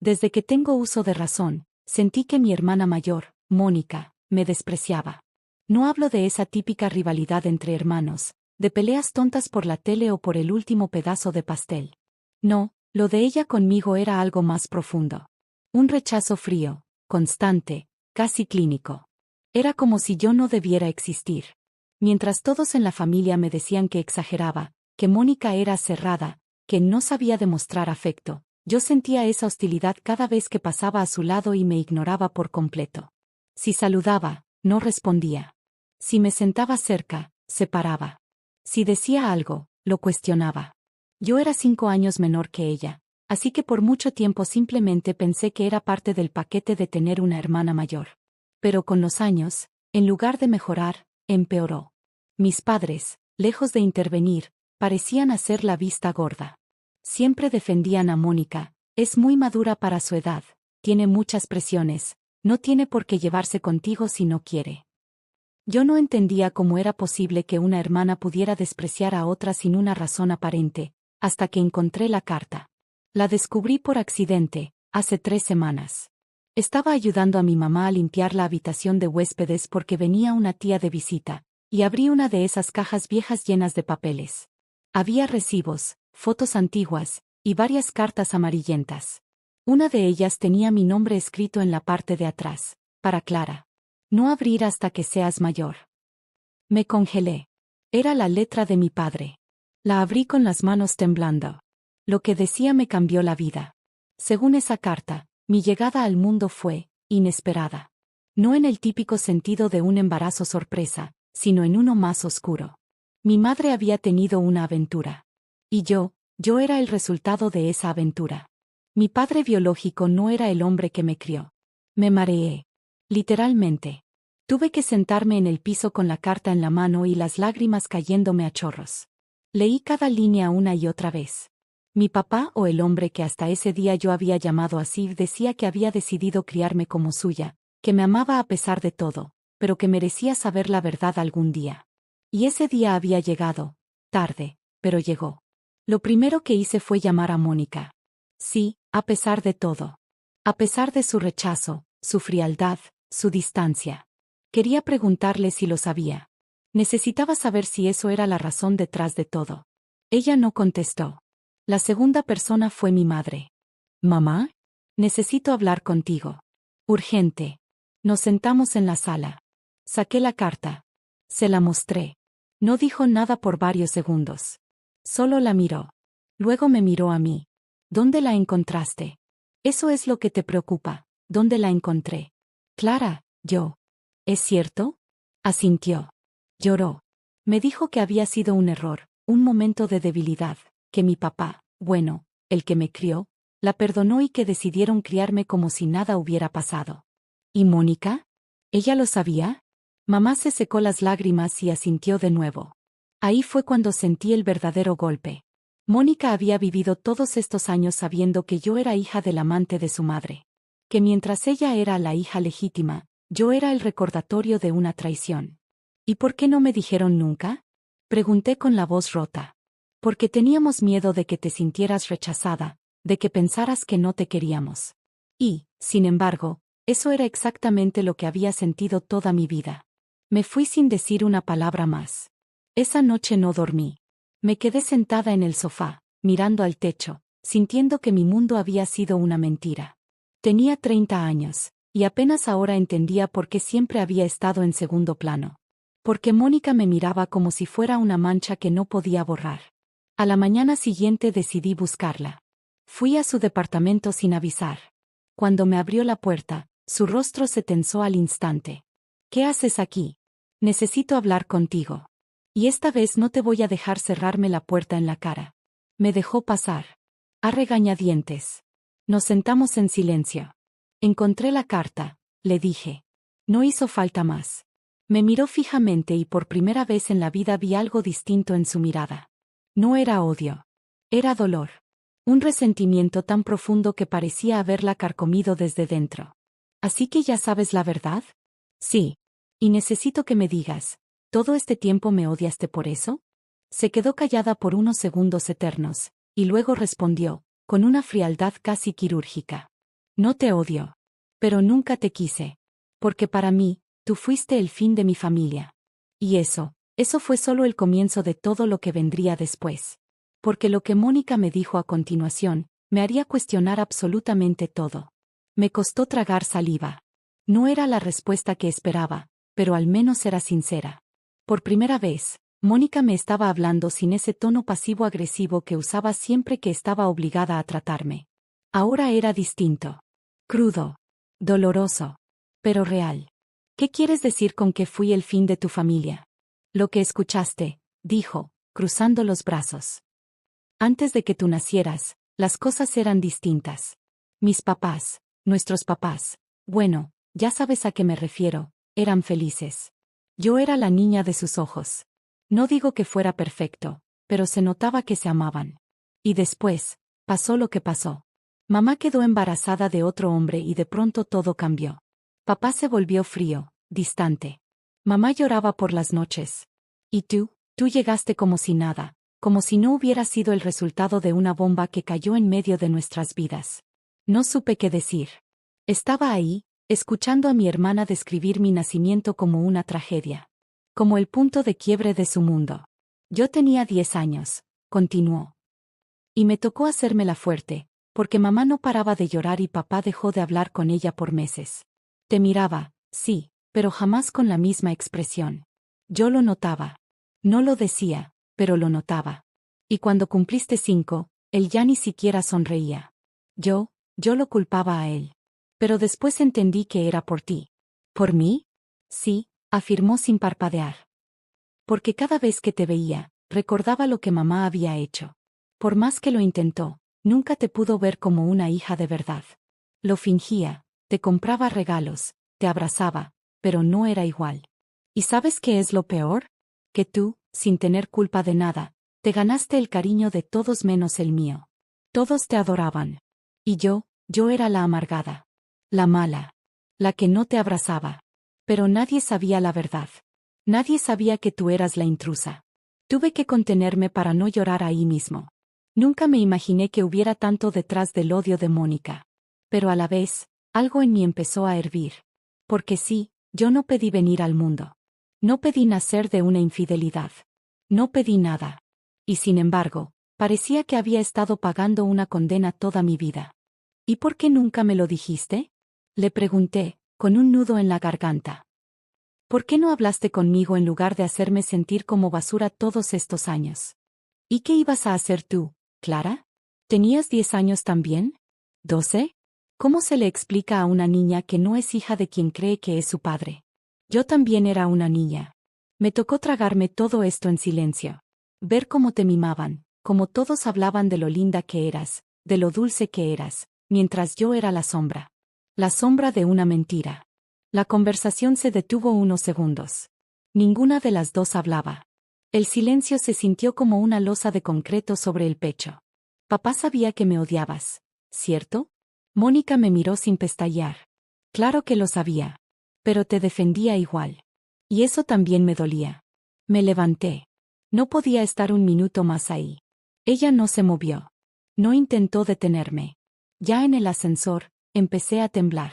Desde que tengo uso de razón, sentí que mi hermana mayor, Mónica, me despreciaba. No hablo de esa típica rivalidad entre hermanos, de peleas tontas por la tele o por el último pedazo de pastel. No, lo de ella conmigo era algo más profundo. Un rechazo frío, constante, casi clínico. Era como si yo no debiera existir. Mientras todos en la familia me decían que exageraba, que Mónica era cerrada, que no sabía demostrar afecto, yo sentía esa hostilidad cada vez que pasaba a su lado y me ignoraba por completo. Si saludaba, no respondía. Si me sentaba cerca, se paraba. Si decía algo, lo cuestionaba. Yo era 5 años menor que ella, así que por mucho tiempo simplemente pensé que era parte del paquete de tener una hermana mayor. Pero con los años, en lugar de mejorar, empeoró. Mis padres, lejos de intervenir, parecían hacer la vista gorda. Siempre defendían a Mónica, es muy madura para su edad, tiene muchas presiones, no tiene por qué llevarse contigo si no quiere. Yo no entendía cómo era posible que una hermana pudiera despreciar a otra sin una razón aparente, hasta que encontré la carta. La descubrí por accidente, hace 3 semanas. Estaba ayudando a mi mamá a limpiar la habitación de huéspedes porque venía una tía de visita, y abrí una de esas cajas viejas llenas de papeles. Había recibos, fotos antiguas, y varias cartas amarillentas. Una de ellas tenía mi nombre escrito en la parte de atrás, para Clara. No abrir hasta que seas mayor. Me congelé. Era la letra de mi padre. La abrí con las manos temblando. Lo que decía me cambió la vida. Según esa carta, mi llegada al mundo fue inesperada. No en el típico sentido de un embarazo sorpresa, sino en uno más oscuro. Mi madre había tenido una aventura. Y yo era el resultado de esa aventura. Mi padre biológico no era el hombre que me crió. Me mareé. Literalmente. Tuve que sentarme en el piso con la carta en la mano y las lágrimas cayéndome a chorros. Leí cada línea una y otra vez. Mi papá, o el hombre que hasta ese día yo había llamado así, decía que había decidido criarme como suya, que me amaba a pesar de todo, pero que merecía saber la verdad algún día. Y ese día había llegado, tarde, pero llegó. Lo primero que hice fue llamar a Mónica. Sí, a pesar de todo. A pesar de su rechazo, su frialdad, su distancia. Quería preguntarle si lo sabía. Necesitaba saber si eso era la razón detrás de todo. Ella no contestó. La segunda persona fue mi madre. «Mamá, necesito hablar contigo. Urgente». Nos sentamos en la sala. Saqué la carta. Se la mostré. No dijo nada por varios segundos. Solo la miró. Luego me miró a mí. «¿Dónde la encontraste? Eso es lo que te preocupa. ¿Dónde la encontré?» «Clara, yo». «¿Es cierto?» Asintió. Lloró. Me dijo que había sido un error, un momento de debilidad, que mi papá, bueno, el que me crió, la perdonó y que decidieron criarme como si nada hubiera pasado. ¿Y Mónica? ¿Ella lo sabía? Mamá se secó las lágrimas y asintió de nuevo. Ahí fue cuando sentí el verdadero golpe. Mónica había vivido todos estos años sabiendo que yo era hija del amante de su madre. Que mientras ella era la hija legítima, yo era el recordatorio de una traición. ¿Y por qué no me dijeron nunca? Pregunté con la voz rota. Porque teníamos miedo de que te sintieras rechazada, de que pensaras que no te queríamos. Y, sin embargo, eso era exactamente lo que había sentido toda mi vida. Me fui sin decir una palabra más. Esa noche no dormí. Me quedé sentada en el sofá, mirando al techo, sintiendo que mi mundo había sido una mentira. Tenía 30 años, y apenas ahora entendía por qué siempre había estado en segundo plano. Porque Mónica me miraba como si fuera una mancha que no podía borrar. A la mañana siguiente decidí buscarla. Fui a su departamento sin avisar. Cuando me abrió la puerta, su rostro se tensó al instante. «¿Qué haces aquí? Necesito hablar contigo. Y esta vez no te voy a dejar cerrarme la puerta en la cara». Me dejó pasar. A regañadientes. Nos sentamos en silencio. «Encontré la carta», le dije. No hizo falta más. Me miró fijamente y por primera vez en la vida vi algo distinto en su mirada. No era odio. Era dolor. Un resentimiento tan profundo que parecía haberla carcomido desde dentro. «¿Así que ya sabes la verdad?» «Sí. Y necesito que me digas, ¿todo este tiempo me odiaste por eso?» Se quedó callada por unos segundos eternos, y luego respondió, con una frialdad casi quirúrgica. No te odio. Pero nunca te quise. Porque para mí, tú fuiste el fin de mi familia. Y eso fue solo el comienzo de todo lo que vendría después. Porque lo que Mónica me dijo a continuación, me haría cuestionar absolutamente todo. Me costó tragar saliva. No era la respuesta que esperaba, pero al menos era sincera. Por primera vez, Mónica me estaba hablando sin ese tono pasivo-agresivo que usaba siempre que estaba obligada a tratarme. Ahora era distinto. Crudo. Doloroso. Pero real. ¿Qué quieres decir con que fui el fin de tu familia? Lo que escuchaste, dijo, cruzando los brazos. Antes de que tú nacieras, las cosas eran distintas. Mis papás, nuestros papás, bueno, ya sabes a qué me refiero, eran felices. Yo era la niña de sus ojos. No digo que fuera perfecto, pero se notaba que se amaban. Y después, pasó lo que pasó. Mamá quedó embarazada de otro hombre y de pronto todo cambió. Papá se volvió frío, distante. Mamá lloraba por las noches. Y tú llegaste como si nada, como si no hubiera sido el resultado de una bomba que cayó en medio de nuestras vidas. No supe qué decir. Estaba ahí, escuchando a mi hermana describir mi nacimiento como una tragedia. Como el punto de quiebre de su mundo. Yo tenía 10 años, continuó. Y me tocó hacérmela fuerte, porque mamá no paraba de llorar y papá dejó de hablar con ella por meses. Te miraba, sí, pero jamás con la misma expresión. Yo lo notaba. No lo decía, pero lo notaba. Y cuando cumpliste 5, él ya ni siquiera sonreía. Yo lo culpaba a él. Pero después entendí que era por ti. ¿Por mí? Sí, afirmó sin parpadear. Porque cada vez que te veía, recordaba lo que mamá había hecho. Por más que lo intentó, nunca te pudo ver como una hija de verdad. Lo fingía, te compraba regalos, te abrazaba, pero no era igual. ¿Y sabes qué es lo peor? Que tú, sin tener culpa de nada, te ganaste el cariño de todos menos el mío. Todos te adoraban. Y yo era la amargada. La mala. La que no te abrazaba. Pero nadie sabía la verdad. Nadie sabía que tú eras la intrusa. Tuve que contenerme para no llorar ahí mismo. Nunca me imaginé que hubiera tanto detrás del odio de Mónica. Pero a la vez, algo en mí empezó a hervir. Porque sí, yo no pedí venir al mundo. No pedí nacer de una infidelidad. No pedí nada. Y sin embargo, parecía que había estado pagando una condena toda mi vida. ¿Y por qué nunca me lo dijiste? Le pregunté, con un nudo en la garganta. ¿Por qué no hablaste conmigo en lugar de hacerme sentir como basura todos estos años? ¿Y qué ibas a hacer tú, Clara? ¿Tenías 10 años también? ¿12? ¿Cómo se le explica a una niña que no es hija de quien cree que es su padre? Yo también era una niña. Me tocó tragarme todo esto en silencio. Ver cómo te mimaban, cómo todos hablaban de lo linda que eras, de lo dulce que eras, mientras yo era la sombra. La sombra de una mentira. La conversación se detuvo unos segundos. Ninguna de las dos hablaba. El silencio se sintió como una losa de concreto sobre el pecho. Papá sabía que me odiabas, ¿cierto? Mónica me miró sin pestañear. Claro que lo sabía. Pero te defendía igual. Y eso también me dolía. Me levanté. No podía estar un minuto más ahí. Ella no se movió. No intentó detenerme. Ya en el ascensor, empecé a temblar.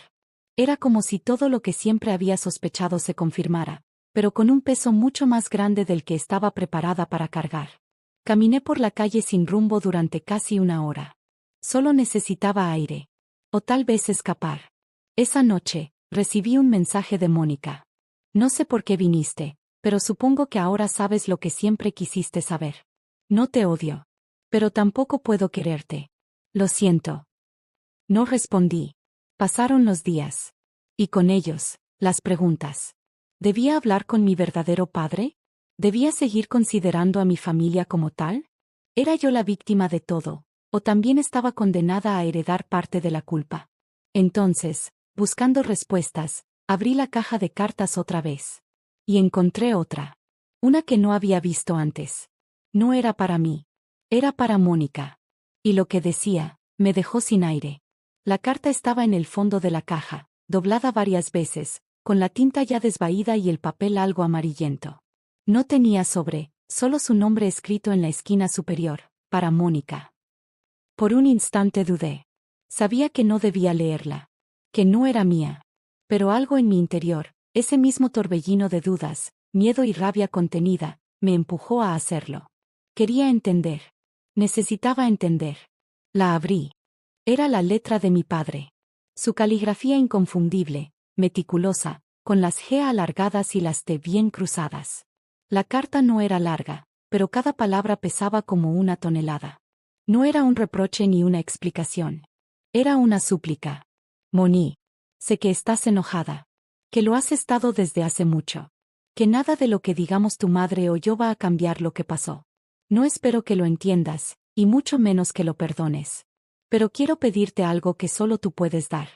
Era como si todo lo que siempre había sospechado se confirmara, pero con un peso mucho más grande del que estaba preparada para cargar. Caminé por la calle sin rumbo durante casi una hora. Solo necesitaba aire. O tal vez escapar. Esa noche, recibí un mensaje de Mónica. No sé por qué viniste, pero supongo que ahora sabes lo que siempre quisiste saber. No te odio. Pero tampoco puedo quererte. Lo siento. No respondí. Pasaron los días. Y con ellos, las preguntas. ¿Debía hablar con mi verdadero padre? ¿Debía seguir considerando a mi familia como tal? ¿Era yo la víctima de todo, o también estaba condenada a heredar parte de la culpa? Entonces, buscando respuestas, abrí la caja de cartas otra vez. Y encontré otra. Una que no había visto antes. No era para mí. Era para Mónica. Y lo que decía, me dejó sin aire. La carta estaba en el fondo de la caja, doblada varias veces, con la tinta ya desvaída y el papel algo amarillento. No tenía sobre, solo su nombre escrito en la esquina superior, para Mónica. Por un instante dudé. Sabía que no debía leerla, que no era mía. Pero algo en mi interior, ese mismo torbellino de dudas, miedo y rabia contenida, me empujó a hacerlo. Quería entender. Necesitaba entender. La abrí. Era la letra de mi padre. Su caligrafía inconfundible, meticulosa, con las G alargadas y las T bien cruzadas. La carta no era larga, pero cada palabra pesaba como una tonelada. No era un reproche ni una explicación. Era una súplica. Moni, sé que estás enojada. Que lo has estado desde hace mucho. Que nada de lo que digamos tu madre o yo va a cambiar lo que pasó. No espero que lo entiendas, y mucho menos que lo perdones. Pero quiero pedirte algo que solo tú puedes dar.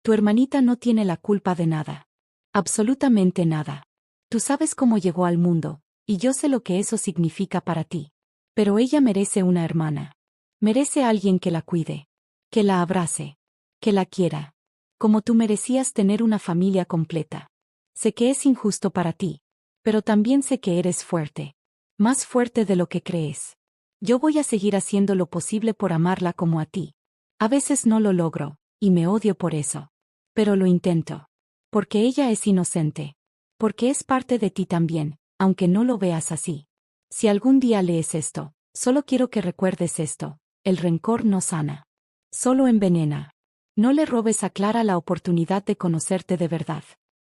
Tu hermanita no tiene la culpa de nada. Absolutamente nada. Tú sabes cómo llegó al mundo, y yo sé lo que eso significa para ti. Pero ella merece una hermana. Merece a alguien que la cuide. Que la abrace. Que la quiera. Como tú merecías tener una familia completa. Sé que es injusto para ti. Pero también sé que eres fuerte. Más fuerte de lo que crees. Yo voy a seguir haciendo lo posible por amarla como a ti. A veces no lo logro, y me odio por eso. Pero lo intento. Porque ella es inocente. Porque es parte de ti también, aunque no lo veas así. Si algún día lees esto, solo quiero que recuerdes esto. El rencor no sana. Solo envenena. No le robes a Clara la oportunidad de conocerte de verdad.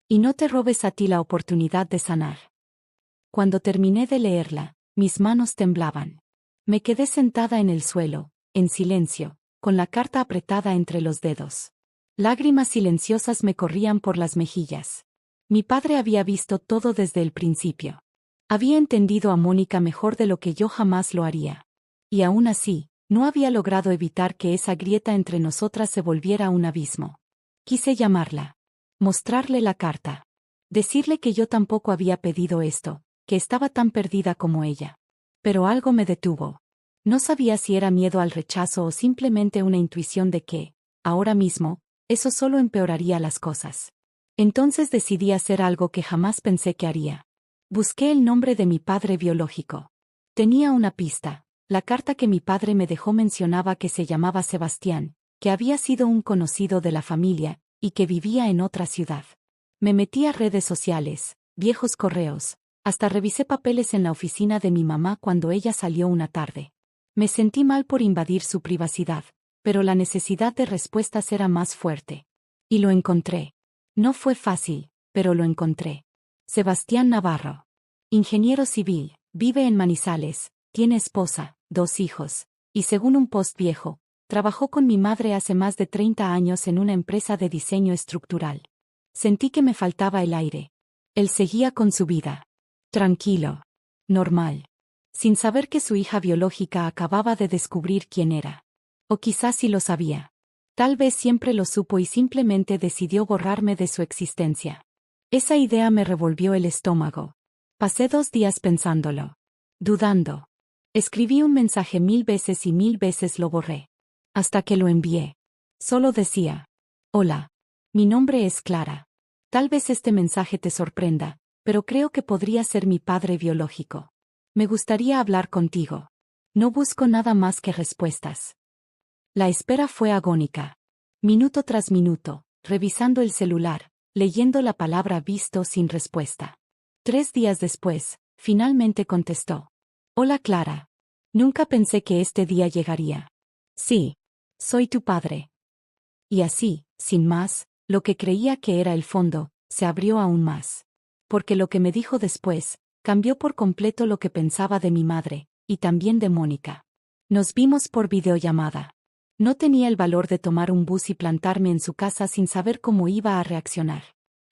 Y no te robes a ti la oportunidad de sanar. Cuando terminé de leerla, mis manos temblaban. Me quedé sentada en el suelo, en silencio, con la carta apretada entre los dedos. Lágrimas silenciosas me corrían por las mejillas. Mi padre había visto todo desde el principio. Había entendido a Mónica mejor de lo que yo jamás lo haría. Y aún así, no había logrado evitar que esa grieta entre nosotras se volviera un abismo. Quise llamarla. Mostrarle la carta. Decirle que yo tampoco había pedido esto, que estaba tan perdida como ella. Pero algo me detuvo. No sabía si era miedo al rechazo o simplemente una intuición de que, ahora mismo, eso solo empeoraría las cosas. Entonces decidí hacer algo que jamás pensé que haría. Busqué el nombre de mi padre biológico. Tenía una pista. La carta que mi padre me dejó mencionaba que se llamaba Sebastián, que había sido un conocido de la familia, y que vivía en otra ciudad. Me metí a redes sociales, viejos correos, hasta revisé papeles en la oficina de mi mamá cuando ella salió una tarde. Me sentí mal por invadir su privacidad, pero la necesidad de respuestas era más fuerte. Y lo encontré. No fue fácil, pero lo encontré. Sebastián Navarro. Ingeniero civil, vive en Manizales, tiene esposa, 2 hijos, y según un post viejo, trabajó con mi madre hace más de 30 años en una empresa de diseño estructural. Sentí que me faltaba el aire. Él seguía con su vida. Tranquilo. Normal. Sin saber que su hija biológica acababa de descubrir quién era. O quizás sí lo sabía. Tal vez siempre lo supo y simplemente decidió borrarme de su existencia. Esa idea me revolvió el estómago. Pasé 2 días pensándolo. Dudando. Escribí un mensaje 1000 veces y 1000 veces lo borré. Hasta que lo envié. Solo decía: hola. Mi nombre es Clara. Tal vez este mensaje te sorprenda, pero creo que podría ser mi padre biológico. Me gustaría hablar contigo. No busco nada más que respuestas. La espera fue agónica. Minuto tras minuto, revisando el celular, leyendo la palabra visto sin respuesta. 3 días después, finalmente contestó. Hola Clara. Nunca pensé que este día llegaría. Sí. Soy tu padre. Y así, sin más, lo que creía que era el fondo, se abrió aún más. Porque lo que me dijo después, cambió por completo lo que pensaba de mi madre, y también de Mónica. Nos vimos por videollamada. No tenía el valor de tomar un bus y plantarme en su casa sin saber cómo iba a reaccionar.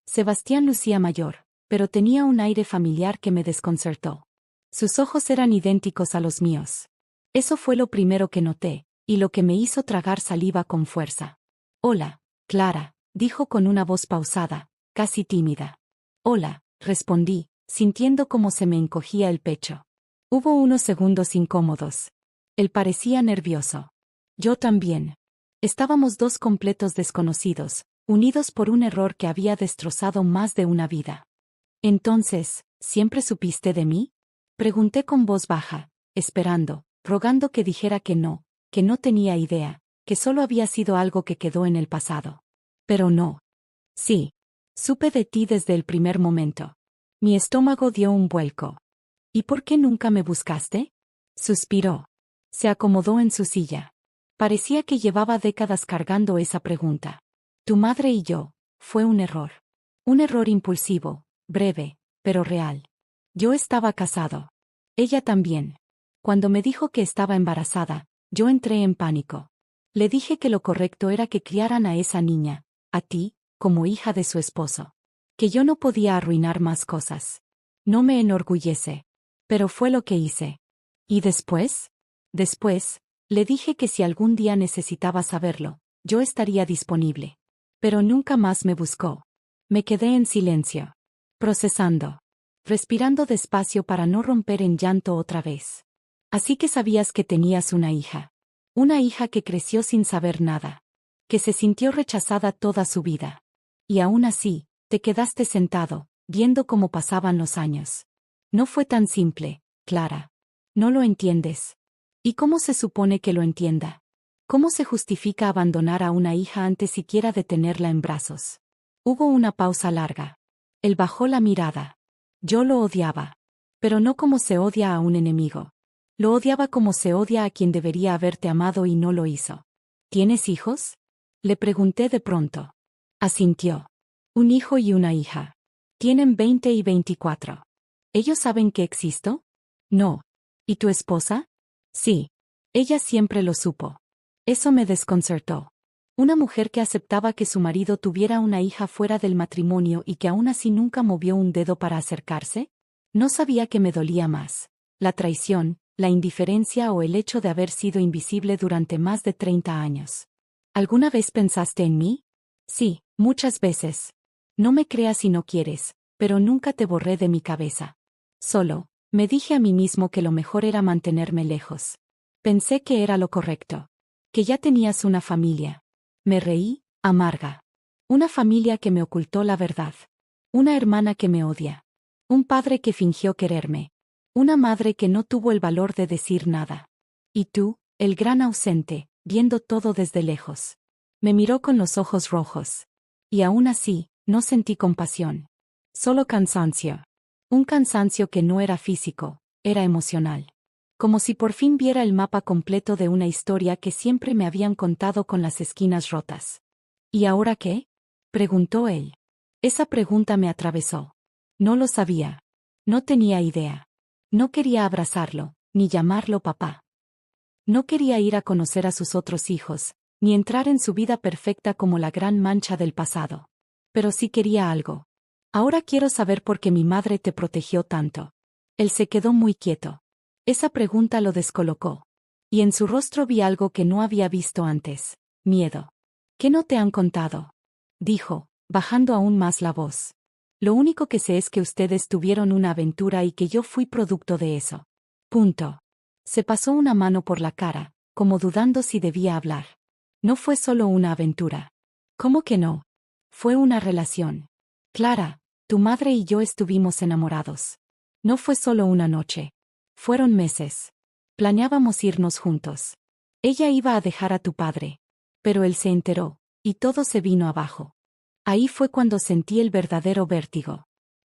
Sebastián lucía mayor, pero tenía un aire familiar que me desconcertó. Sus ojos eran idénticos a los míos. Eso fue lo primero que noté, y lo que me hizo tragar saliva con fuerza. Hola, Clara, dijo con una voz pausada, casi tímida. Hola, respondí, sintiendo cómo se me encogía el pecho. Hubo unos segundos incómodos. Él parecía nervioso. Yo también. Estábamos 2 completos desconocidos, unidos por un error que había destrozado más de una vida. Entonces, ¿siempre supiste de mí? Pregunté con voz baja, esperando, rogando que dijera que no tenía idea, que solo había sido algo que quedó en el pasado. Pero no. Sí. Supe de ti desde el primer momento. Mi estómago dio un vuelco. ¿Y por qué nunca me buscaste? Suspiró. Se acomodó en su silla. Parecía que llevaba décadas cargando esa pregunta. Tu madre y yo, fue un error. Un error impulsivo, breve, pero real. Yo estaba casado. Ella también. Cuando me dijo que estaba embarazada, yo entré en pánico. Le dije que lo correcto era que criaran a esa niña, a ti, como hija de su esposo. Que yo no podía arruinar más cosas. No me enorgullece. Pero fue lo que hice. ¿Y después? Después, le dije que si algún día necesitaba saberlo, yo estaría disponible. Pero nunca más me buscó. Me quedé en silencio. Procesando. Respirando despacio para no romper en llanto otra vez. Así que sabías que tenías una hija. Una hija que creció sin saber nada. Que se sintió rechazada toda su vida. Y aún así, te quedaste sentado, viendo cómo pasaban los años. No fue tan simple, Clara. No lo entiendes. ¿Y cómo se supone que lo entienda? ¿Cómo se justifica abandonar a una hija antes siquiera de tenerla en brazos? Hubo una pausa larga. Él bajó la mirada. Yo lo odiaba. Pero no como se odia a un enemigo. Lo odiaba como se odia a quien debería haberte amado y no lo hizo. ¿Tienes hijos? Le pregunté de pronto. Asintió. Un hijo y una hija. Tienen 20 y 24. ¿Ellos saben que existo? No. ¿Y tu esposa? Sí. Ella siempre lo supo. Eso me desconcertó. Una mujer que aceptaba que su marido tuviera una hija fuera del matrimonio y que aún así nunca movió un dedo para acercarse. No sabía que me dolía más. La traición, la indiferencia o el hecho de haber sido invisible durante más de 30 años. ¿Alguna vez pensaste en mí? Sí, muchas veces. No me creas si no quieres, pero nunca te borré de mi cabeza. Solo, me dije a mí mismo que lo mejor era mantenerme lejos. Pensé que era lo correcto. Que ya tenías una familia. Me reí, amarga. Una familia que me ocultó la verdad. Una hermana que me odia. Un padre que fingió quererme. Una madre que no tuvo el valor de decir nada. Y tú, el gran ausente, viendo todo desde lejos. Me miró con los ojos rojos. Y aún así, no sentí compasión. Solo cansancio. Un cansancio que no era físico, era emocional. Como si por fin viera el mapa completo de una historia que siempre me habían contado con las esquinas rotas. ¿Y ahora qué? Preguntó él. Esa pregunta me atravesó. No lo sabía. No tenía idea. No quería abrazarlo, ni llamarlo papá. No quería ir a conocer a sus otros hijos, ni entrar en su vida perfecta como la gran mancha del pasado. Pero sí quería algo. Ahora quiero saber por qué mi madre te protegió tanto. Él se quedó muy quieto. Esa pregunta lo descolocó. Y en su rostro vi algo que no había visto antes. Miedo. ¿Qué no te han contado? Dijo, bajando aún más la voz. Lo único que sé es que ustedes tuvieron una aventura y que yo fui producto de eso. Punto. Se pasó una mano por la cara, como dudando si debía hablar. No fue solo una aventura. ¿Cómo que no? Fue una relación. Clara, tu madre y yo estuvimos enamorados. No fue solo una noche. Fueron meses. Planeábamos irnos juntos. Ella iba a dejar a tu padre. Pero él se enteró, y todo se vino abajo. Ahí fue cuando sentí el verdadero vértigo.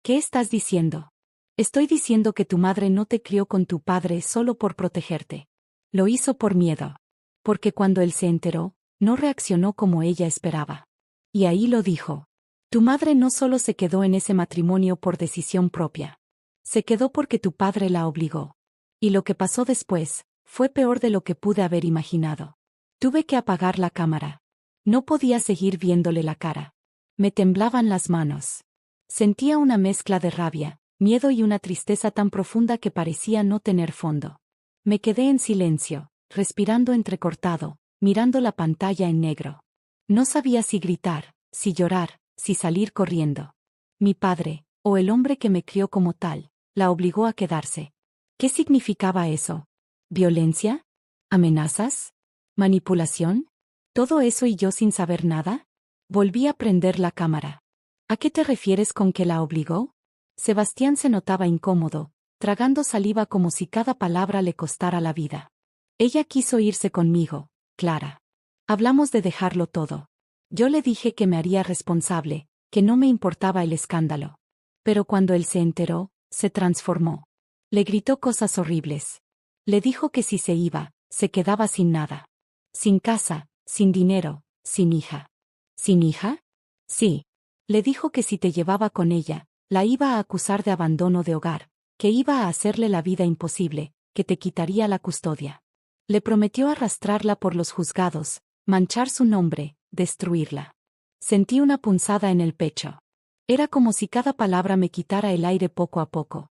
¿Qué estás diciendo? Estoy diciendo que tu madre no te crió con tu padre solo por protegerte. Lo hizo por miedo. Porque cuando él se enteró, no reaccionó como ella esperaba. Y ahí lo dijo. Tu madre no solo se quedó en ese matrimonio por decisión propia. Se quedó porque tu padre la obligó. Y lo que pasó después, fue peor de lo que pude haber imaginado. Tuve que apagar la cámara. No podía seguir viéndole la cara. Me temblaban las manos. Sentía una mezcla de rabia, miedo y una tristeza tan profunda que parecía no tener fondo. Me quedé en silencio, respirando entrecortado, mirando la pantalla en negro. No sabía si gritar, si llorar, si salir corriendo. Mi padre, o el hombre que me crió como tal, la obligó a quedarse. ¿Qué significaba eso? ¿Violencia? ¿Amenazas? ¿Manipulación? ¿Todo eso y yo sin saber nada? Volví a prender la cámara. ¿A qué te refieres con que la obligó? Sebastián se notaba incómodo, tragando saliva como si cada palabra le costara la vida. Ella quiso irse conmigo, Clara. Hablamos de dejarlo todo. Yo le dije que me haría responsable, que no me importaba el escándalo. Pero cuando él se enteró, se transformó. Le gritó cosas horribles. Le dijo que si se iba, se quedaba sin nada. Sin casa, sin dinero, sin hija. ¿Sin hija? Sí. Le dijo que si te llevaba con ella, la iba a acusar de abandono de hogar, que iba a hacerle la vida imposible, que te quitaría la custodia. Le prometió arrastrarla por los juzgados, manchar su nombre, destruirla. Sentí una punzada en el pecho. Era como si cada palabra me quitara el aire poco a poco.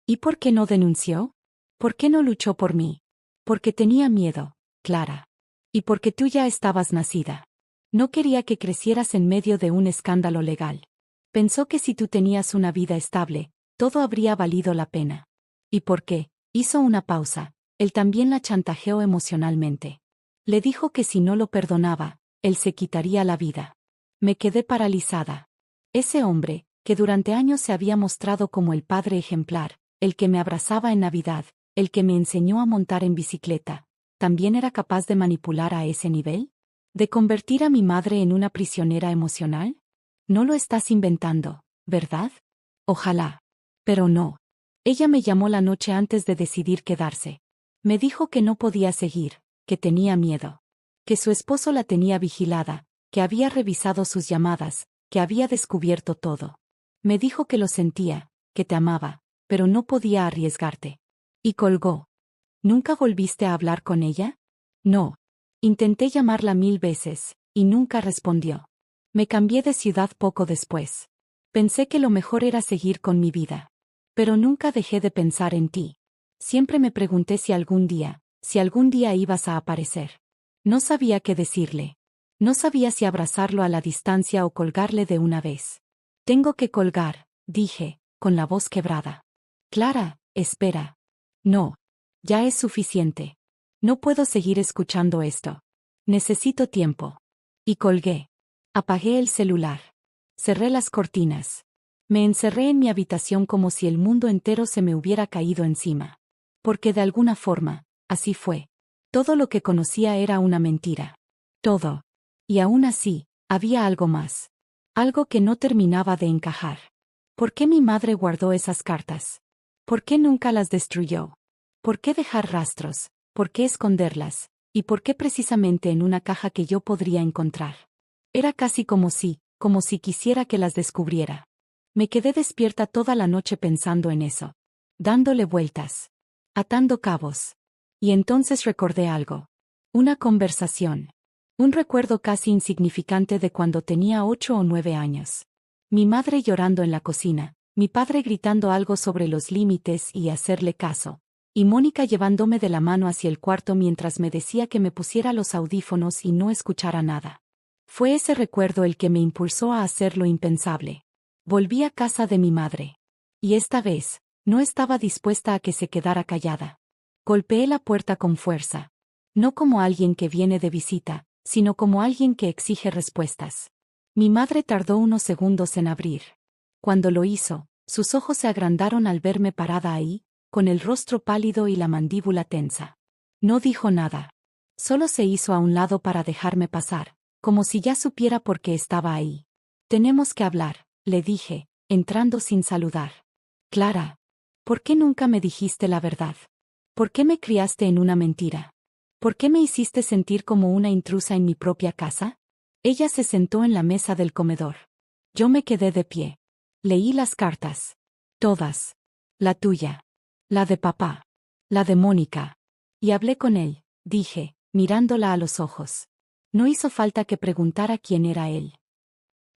¿Y por qué no denunció? ¿Por qué no luchó por mí? Porque tenía miedo, Clara. Y porque tú ya estabas nacida. No quería que crecieras en medio de un escándalo legal. Pensó que si tú tenías una vida estable, todo habría valido la pena. ¿Y por qué? Hizo una pausa. Él también la chantajeó emocionalmente. Le dijo que si no lo perdonaba, él se quitaría la vida. Me quedé paralizada. Ese hombre, que durante años se había mostrado como el padre ejemplar, el que me abrazaba en Navidad, el que me enseñó a montar en bicicleta, ¿también era capaz de manipular a ese nivel? ¿De convertir a mi madre en una prisionera emocional? No lo estás inventando, ¿verdad? Ojalá. Pero no. Ella me llamó la noche antes de decidir quedarse. Me dijo que no podía seguir, que tenía miedo. Que su esposo la tenía vigilada, que había revisado sus llamadas, que había descubierto todo. Me dijo que lo sentía, que te amaba, pero no podía arriesgarte. Y colgó. ¿Nunca volviste a hablar con ella? No. Intenté llamarla 1000 veces, y nunca respondió. Me cambié de ciudad poco después. Pensé que lo mejor era seguir con mi vida. Pero nunca dejé de pensar en ti. Siempre me pregunté si algún día ibas a aparecer. No sabía qué decirle. No sabía si abrazarlo a la distancia o colgarle de una vez. Tengo que colgar, dije, con la voz quebrada. Clara, espera. No. Ya es suficiente. No puedo seguir escuchando esto. Necesito tiempo. Y colgué. Apagué el celular. Cerré las cortinas. Me encerré en mi habitación como si el mundo entero se me hubiera caído encima. Porque de alguna forma, así fue. Todo lo que conocía era una mentira. Todo. Y aún así, había algo más. Algo que no terminaba de encajar. ¿Por qué mi madre guardó esas cartas? ¿Por qué nunca las destruyó? ¿Por qué dejar rastros? ¿Por qué esconderlas? ¿Y por qué precisamente en una caja que yo podría encontrar? Era casi como si quisiera que las descubriera. Me quedé despierta toda la noche pensando en eso. Dándole vueltas. Atando cabos. Y entonces recordé algo. Una conversación. Un recuerdo casi insignificante de cuando tenía 8 o 9 años. Mi madre llorando en la cocina, mi padre gritando algo sobre los límites y hacerle caso, y Mónica llevándome de la mano hacia el cuarto mientras me decía que me pusiera los audífonos y no escuchara nada. Fue ese recuerdo el que me impulsó a hacer lo impensable. Volví a casa de mi madre. Y esta vez, no estaba dispuesta a que se quedara callada. Golpeé la puerta con fuerza. No como alguien que viene de visita, sino como alguien que exige respuestas. Mi madre tardó unos segundos en abrir. Cuando lo hizo, sus ojos se agrandaron al verme parada ahí, con el rostro pálido y la mandíbula tensa. No dijo nada. Solo se hizo a un lado para dejarme pasar, como si ya supiera por qué estaba ahí. Tenemos que hablar, le dije, entrando sin saludar. Clara, ¿por qué nunca me dijiste la verdad? ¿Por qué me criaste en una mentira? ¿Por qué me hiciste sentir como una intrusa en mi propia casa? Ella se sentó en la mesa del comedor. Yo me quedé de pie. Leí las cartas. Todas. La tuya. La de papá. La de Mónica. Y hablé con él, dije, mirándola a los ojos. No hizo falta que preguntara quién era él.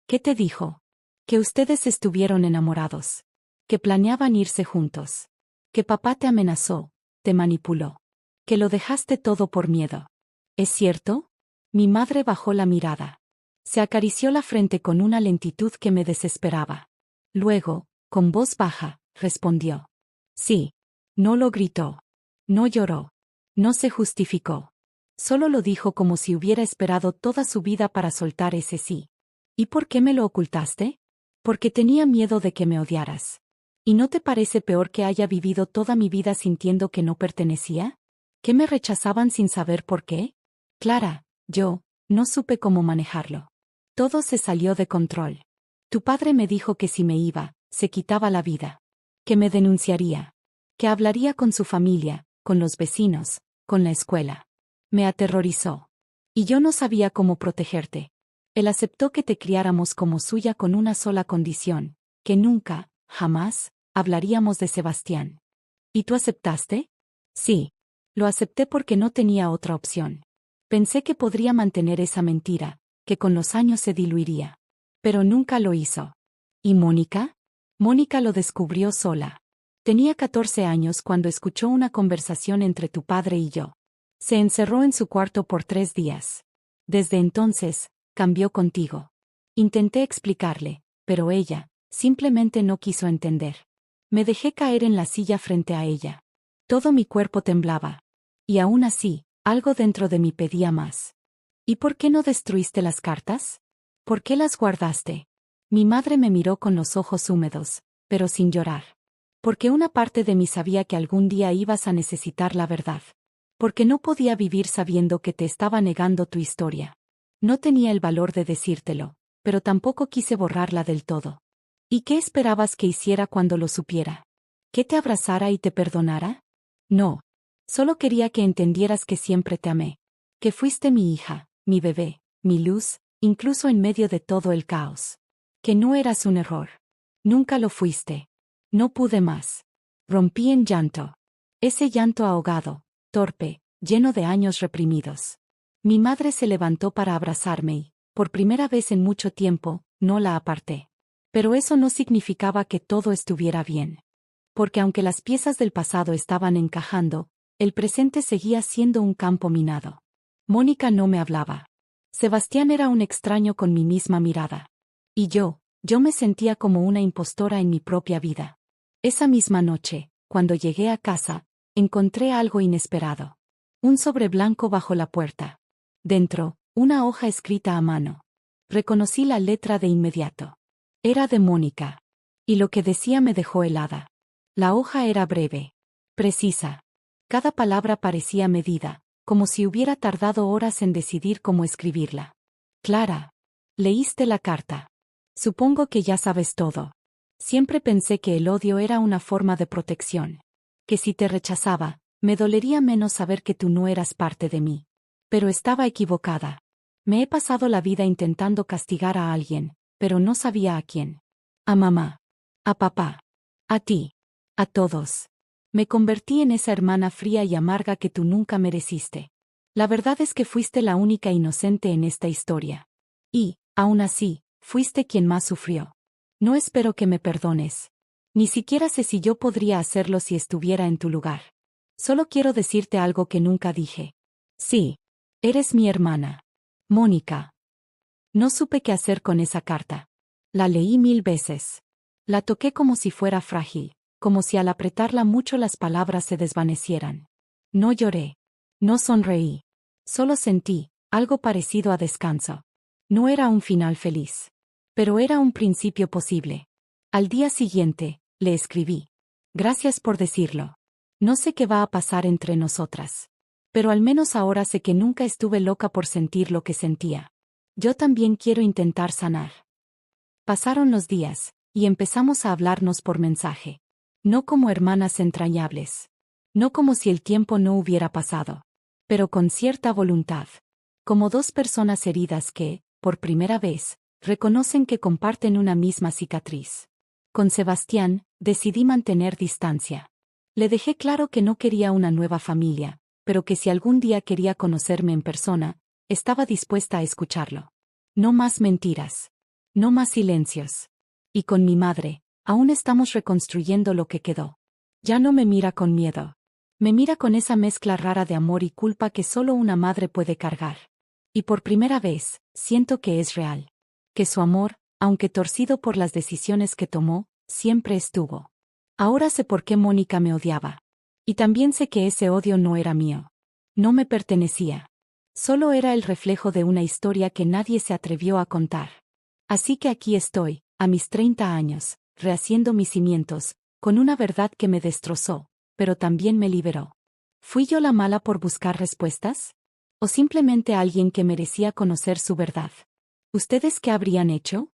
¿Qué te dijo? Que ustedes estuvieron enamorados. Que planeaban irse juntos. Que papá te amenazó, te manipuló. Que lo dejaste todo por miedo. ¿Es cierto? Mi madre bajó la mirada. Se acarició la frente con una lentitud que me desesperaba. Luego, con voz baja, respondió. Sí. No lo gritó. No lloró. No se justificó. Solo lo dijo como si hubiera esperado toda su vida para soltar ese sí. ¿Y por qué me lo ocultaste? Porque tenía miedo de que me odiaras. ¿Y no te parece peor que haya vivido toda mi vida sintiendo que no pertenecía? ¿Que me rechazaban sin saber por qué? Clara, yo No supe cómo manejarlo. Todo se salió de control. Tu padre me dijo que si me iba, se quitaba la vida. Que me denunciaría. Que hablaría con su familia, con los vecinos, con la escuela. Me aterrorizó. Y yo no sabía cómo protegerte. Él aceptó que te criáramos como suya con una sola condición, que nunca, jamás, hablaríamos de Sebastián. ¿Y tú aceptaste? Sí. Lo acepté porque no tenía otra opción. Pensé que podría mantener esa mentira, que con los años se diluiría. Pero nunca lo hizo. ¿Y Mónica? Mónica lo descubrió sola. Tenía 14 años cuando escuchó una conversación entre tu padre y yo. Se encerró en su cuarto por 3 días. Desde entonces, cambió contigo. Intenté explicarle, pero ella, simplemente no quiso entender. Me dejé caer en la silla frente a ella. Todo mi cuerpo temblaba. Y aún así, algo dentro de mí pedía más. ¿Y por qué no destruiste las cartas? ¿Por qué las guardaste? Mi madre me miró con los ojos húmedos, pero sin llorar. Porque una parte de mí sabía que algún día ibas a necesitar la verdad. Porque no podía vivir sabiendo que te estaba negando tu historia. No tenía el valor de decírtelo, pero tampoco quise borrarla del todo. ¿Y qué esperabas que hiciera cuando lo supiera? ¿Que te abrazara y te perdonara? No. Solo quería que entendieras que siempre te amé. Que fuiste mi hija, mi bebé, mi luz, incluso en medio de todo el caos. Que no eras un error. Nunca lo fuiste. No pude más. Rompí en llanto. Ese llanto ahogado, torpe, lleno de años reprimidos. Mi madre se levantó para abrazarme y, por primera vez en mucho tiempo, no la aparté. Pero eso no significaba que todo estuviera bien. Porque aunque las piezas del pasado estaban encajando, el presente seguía siendo un campo minado. Mónica no me hablaba. Sebastián era un extraño con mi misma mirada. Y yo me sentía como una impostora en mi propia vida. Esa misma noche, cuando llegué a casa, encontré algo inesperado. Un sobre blanco bajo la puerta. Dentro, una hoja escrita a mano. Reconocí la letra de inmediato. Era de Mónica. Y lo que decía me dejó helada. La hoja era breve. Precisa. Cada palabra parecía medida, como si hubiera tardado horas en decidir cómo escribirla. Clara. Leíste la carta. Supongo que ya sabes todo. Siempre pensé que el odio era una forma de protección. Que si te rechazaba, me dolería menos saber que tú no eras parte de mí. Pero estaba equivocada. Me he pasado la vida intentando castigar a alguien, pero no sabía a quién. A mamá. A papá. A ti. A todos. Me convertí en esa hermana fría y amarga que tú nunca mereciste. La verdad es que fuiste la única inocente en esta historia. Y, aún así, fuiste quien más sufrió. No espero que me perdones. Ni siquiera sé si yo podría hacerlo si estuviera en tu lugar. Solo quiero decirte algo que nunca dije. Sí. Eres mi hermana. Mónica. No supe qué hacer con esa carta. La leí 1000 veces. La toqué como si fuera frágil, como si al apretarla mucho las palabras se desvanecieran. No lloré. No sonreí. Solo sentí algo parecido a descanso. No era un final feliz. Pero era un principio posible. Al día siguiente, le escribí. Gracias por decirlo. No sé qué va a pasar entre nosotras. Pero al menos ahora sé que nunca estuve loca por sentir lo que sentía. Yo también quiero intentar sanar. Pasaron los días, y empezamos a hablarnos por mensaje. No como hermanas entrañables. No como si el tiempo no hubiera pasado. Pero con cierta voluntad. Como dos personas heridas que, por primera vez, reconocen que comparten una misma cicatriz. Con Sebastián, decidí mantener distancia. Le dejé claro que no quería una nueva familia, pero que si algún día quería conocerme en persona, estaba dispuesta a escucharlo. No más mentiras. No más silencios. Y con mi madre, aún estamos reconstruyendo lo que quedó. Ya no me mira con miedo. Me mira con esa mezcla rara de amor y culpa que solo una madre puede cargar. Y por primera vez, siento que es real. Que su amor, aunque torcido por las decisiones que tomó, siempre estuvo. Ahora sé por qué Mónica me odiaba. Y también sé que ese odio no era mío. No me pertenecía. Solo era el reflejo de una historia que nadie se atrevió a contar. Así que aquí estoy, a mis 30 años, rehaciendo mis cimientos, con una verdad que me destrozó, pero también me liberó. ¿Fui yo la mala por buscar respuestas? ¿O simplemente alguien que merecía conocer su verdad? ¿Ustedes qué habrían hecho?